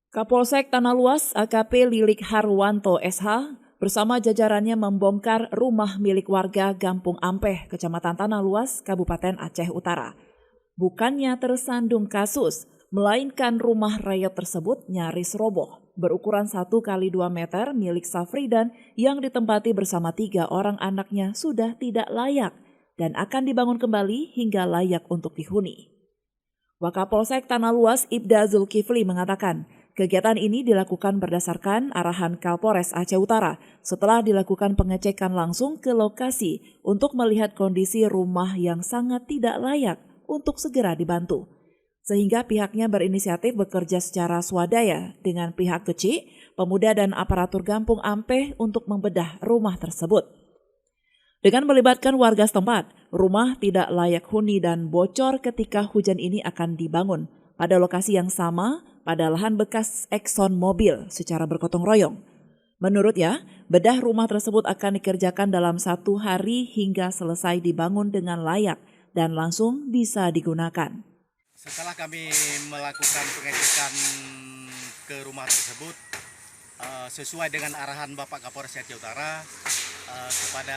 Kapolsek Tanah Luas AKP Lilik Harwanto SH bersama jajarannya membongkar rumah milik warga Gampung Ampeh, Kecamatan Tanah Luas, Kabupaten Aceh Utara. Bukannya tersandung kasus, melainkan rumah rakyat tersebut nyaris roboh. Berukuran 1 kali 2 meter milik Safridan yang ditempati bersama 3 orang anaknya sudah tidak layak dan akan dibangun kembali hingga layak untuk dihuni. Wakapolsek Tanah Luas Ibda Zulkifli mengatakan, kegiatan ini dilakukan berdasarkan arahan Kapolres Aceh Utara setelah dilakukan pengecekan langsung ke lokasi untuk melihat kondisi rumah yang sangat tidak layak untuk segera dibantu. Sehingga pihaknya berinisiatif bekerja secara swadaya dengan pihak kecil, pemuda dan aparatur Gampung Ampeh untuk membedah rumah tersebut. Dengan melibatkan warga setempat, rumah tidak layak huni dan bocor ketika hujan ini akan dibangun pada lokasi yang sama pada lahan bekas Exxon Mobil secara bergotong royong. Menurutnya, bedah rumah tersebut akan dikerjakan dalam 1 hari hingga selesai dibangun dengan layak dan langsung bisa digunakan. Setelah kami melakukan pengecekan ke rumah tersebut, sesuai dengan arahan Bapak Kapolres Aceh Utara,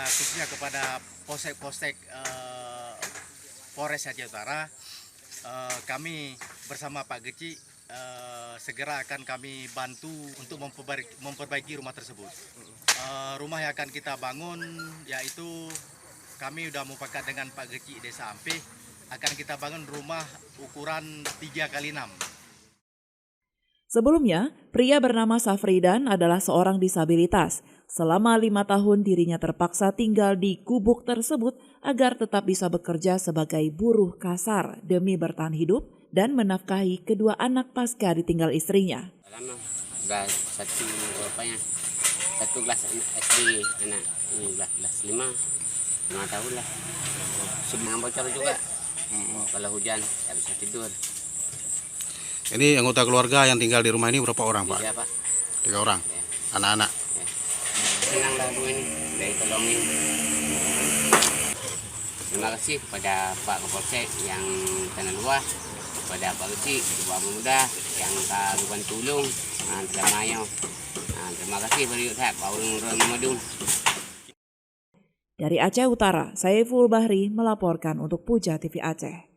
khususnya kepada Polsek Polres Aceh Utara, kami bersama Pak Geci segera akan kami bantu untuk memperbaiki rumah tersebut. Rumah yang akan kita bangun yaitu kami sudah mufakat dengan Pak Geci Desa Ampeh, akan kita bangun rumah ukuran 3 kali 6. Sebelumnya, pria bernama Safridan adalah seorang disabilitas. Selama 5 tahun dirinya terpaksa tinggal di gubuk tersebut agar tetap bisa bekerja sebagai buruh kasar demi bertahan hidup dan menafkahi kedua anak pasca ditinggal istrinya. Lama, udah satu kelas SD, anak ini kelas 5 tahun lah. Sebelum bocor juga, kalau hujan tak bisa tidur. Ini anggota keluarga yang tinggal di rumah ini berapa orang, Pak? 3, Pak. 3 orang, anak-anak. Ya. Senang lah ini, dari tolongin. Terima kasih kepada Pak Kapolsek yang Tanah Luas, kepada Pak Geci, Pak Pemuda yang karuban tulung, terima kasih pada Pak Ulung. Dari Aceh Utara, Saiful Bahri melaporkan untuk Puja TV Aceh.